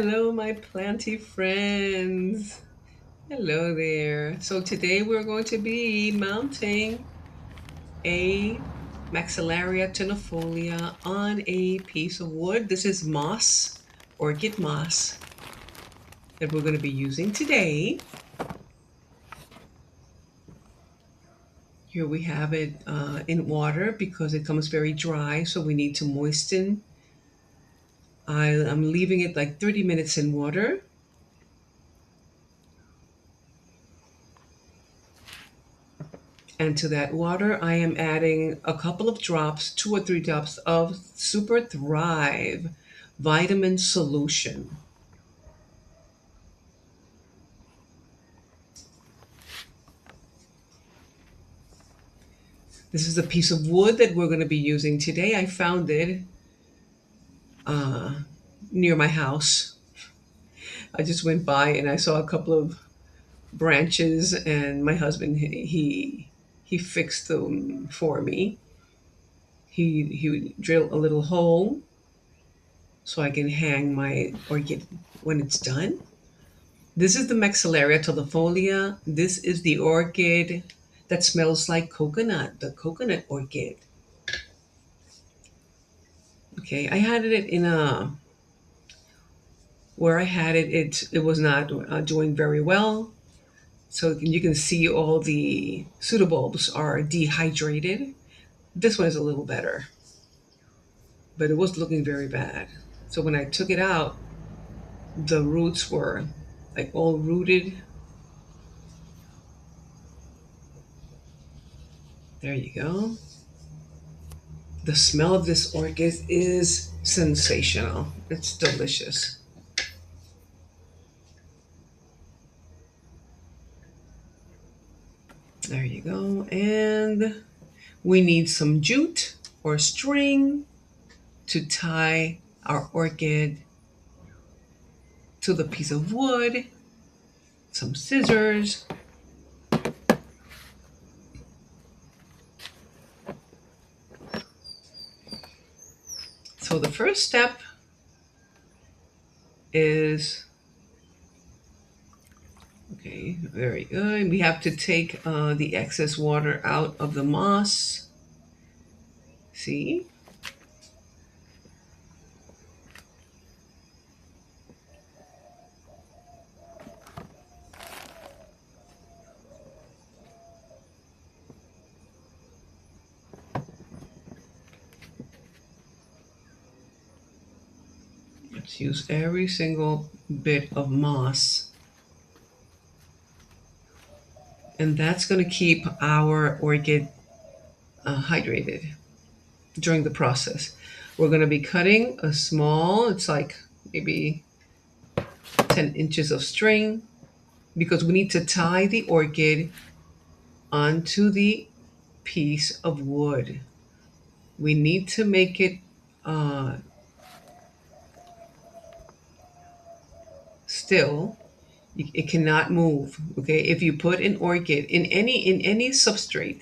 Hello, my planty friends. Hello there. So today we're going to be mounting a Maxillaria Tenuifolia on a piece of wood. This is moss, orchid moss, that we're going to be using today. Here we have it in water because it comes very dry, so we need to moisten. I'm leaving it like 30 minutes in water. And to that water, I am adding a couple of drops, 2 or 3 drops of Super Thrive vitamin solution. This is a piece of wood that we're going to be using today. I found it uh, near my house. I just went by and I saw a couple of branches, and my husband he fixed them for me. He drilled a little hole so I can hang my orchid when it's done. This is the Maxillaria tenuifolia. This is the orchid that smells like coconut, the coconut orchid. Okay, I had it in a where I had it. It was not doing very well. So you can see all the pseudobulbs are dehydrated. This one is a little better, but it was looking very bad. So when I took it out, the roots were like all rooted. There you go. The smell of this orchid is sensational. It's delicious. There you go. And we need some jute or string to tie our orchid to the piece of wood, some scissors. So the first step is, okay, very good. We have to take the excess water out of the moss. See? Let's use every single bit of moss. And that's going to keep our orchid hydrated during the process. We're going to be cutting a small, it's like maybe 10 inches of string, because we need to tie the orchid onto the piece of wood. We need to make it still. It cannot move. Okay, if you put an orchid in any substrate,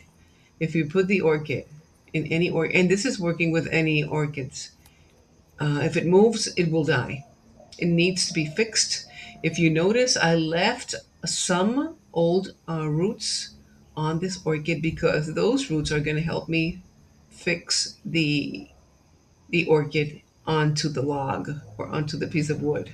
if you put the orchid in any and this is working with any orchids, if it moves, it will die. It needs to be fixed. If you notice, I left some old roots on this orchid because those roots are going to help me fix the orchid onto the log or onto the piece of wood.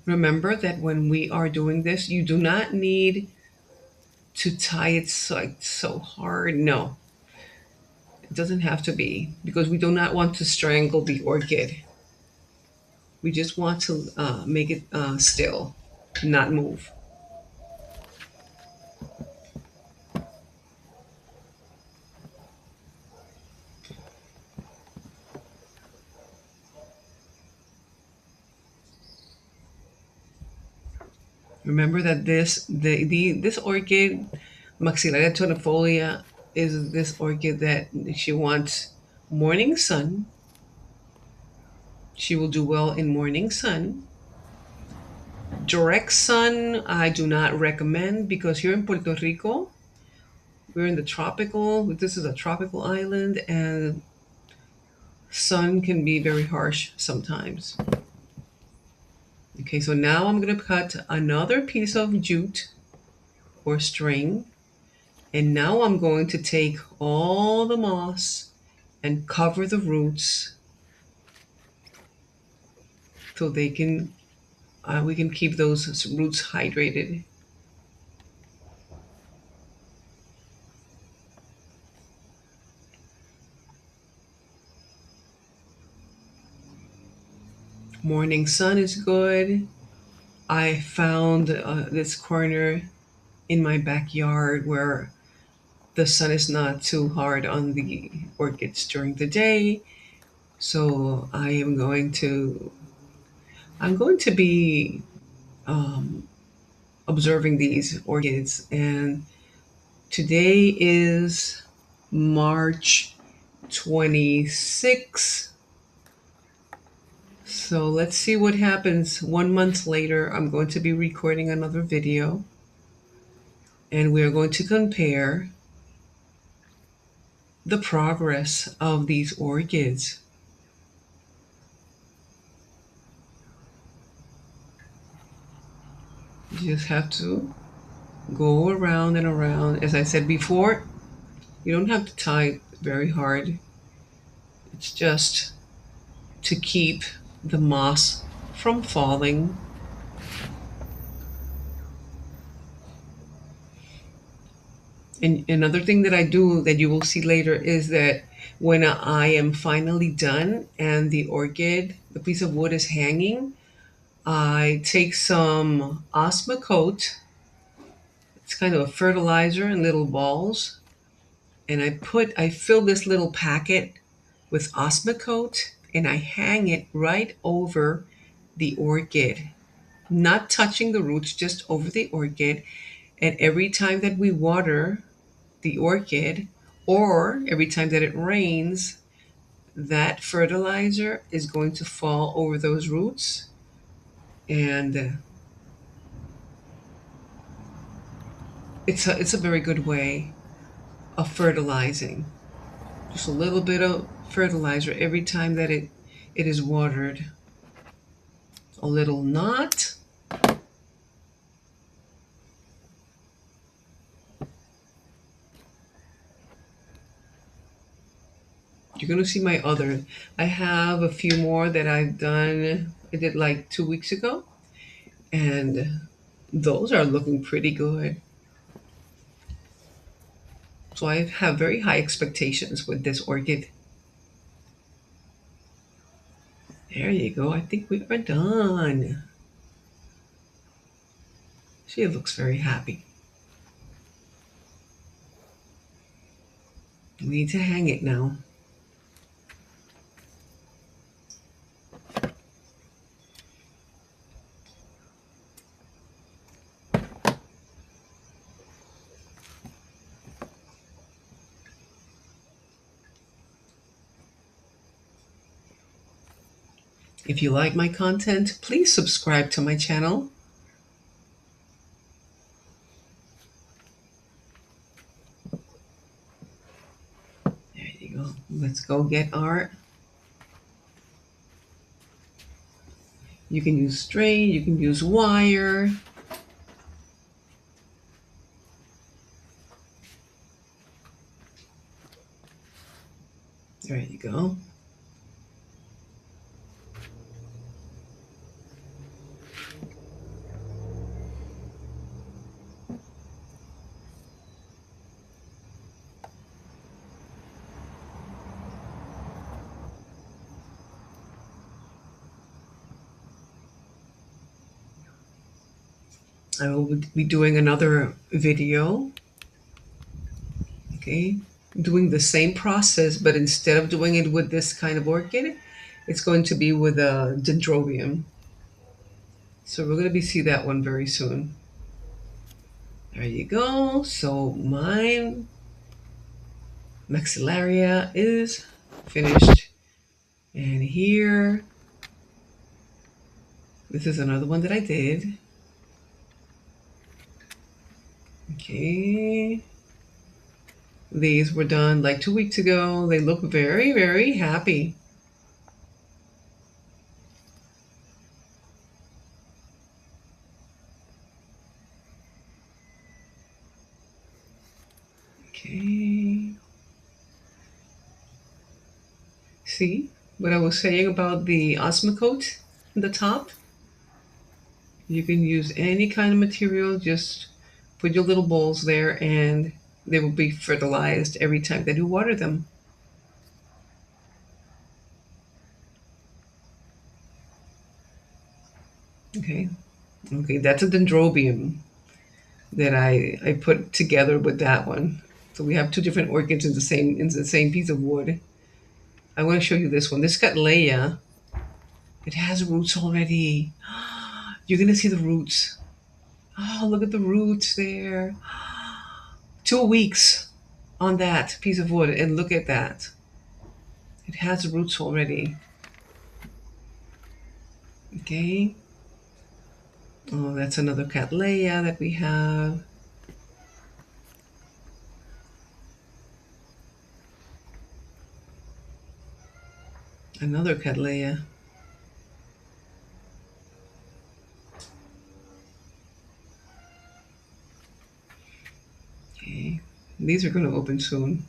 Remember that when we are doing this, you do not need to tie it so hard. No, it doesn't have to be, because we do not want to strangle the orchid. We just want to make it still, not move. Remember that this orchid, Maxillaria tenuifolia, is this orchid that she wants morning sun. She will do well in morning sun. Direct sun, I do not recommend, because here in Puerto Rico, We're in the tropical, this is a tropical island, and sun can be very harsh sometimes. Okay, so now I'm going to cut another piece of jute or string, and now I'm going to take all the moss and cover the roots so they can we can keep those roots hydrated. Morning sun is good. I found this corner in my backyard where the sun is not too hard on the orchids during the day. So I'm going to be um, observing these orchids, and today is March 26. So let's see what happens. 1 month later, I'm going to be recording another video, and we're going to compare the progress of these orchids. You just have to go around and around. As I said before, you don't have to tie very hard. It's just to keep the moss from falling. And another thing that I do that you will see later is that when I am finally done and the orchid, the piece of wood is hanging, I take some Osmocote. It's kind of a fertilizer in little balls, and I fill this little packet with Osmocote, and I hang it right over the orchid, not touching the roots, just over the orchid. And every time that we water the orchid, or every time that it rains, that fertilizer is going to fall over those roots, and it's a very good way of fertilizing. Just a little bit of fertilizer every time that it is watered. A little knot. You're going to see my other. I have a few more that I've done. I did like 2 weeks ago, and those are looking pretty good. So I have very high expectations with this orchid. There you go. I think we are done. She looks very happy. We need to hang it now. If you like my content, please subscribe to my channel. There you go. Let's go get our... You can use string, you can use wire. There you go. I will be doing another video, okay, doing the same process, but instead of doing it with this kind of orchid, it's going to be with a dendrobium. So we're going to be see that one very soon. There you go. So my Maxillaria is finished. And here, this is another one that I did. Okay. These were done like 2 weeks ago. They look very, very happy. Okay. See what I was saying about the Osmocote in the top? You can use any kind of material, just put your little bowls there and they will be fertilized every time that you water them. Okay. Okay, that's a dendrobium that I put together with that one. So we have two different orchids in the same piece of wood. I want to show you this one. This Cattleya, it has roots already. You're gonna see the roots. Oh, look at the roots there. 2 weeks on that piece of wood, and look at that. It has roots already. Okay. Oh, that's another Cattleya that we have. Another Cattleya. Okay. These are going to open soon.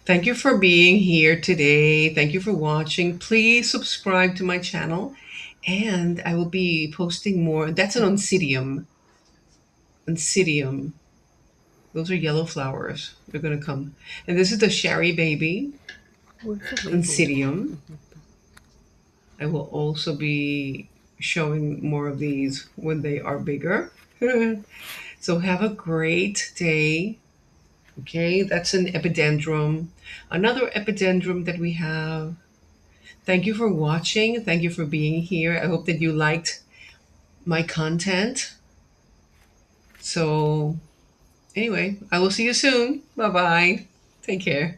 Thank you for being here today. Thank you for watching. Please subscribe to my channel, and I will be posting more. That's an oncidium. Oncidium. Those are yellow flowers. They're going to come. And this is the Shari baby, oncidium. I will also be showing more of these when they are bigger. So have a great day. Okay, that's an epidendrum. Another epidendrum that we have. Thank you for watching. Thank you for being here. I hope that you liked my content. So, anyway, I will see you soon. Bye bye. Take care.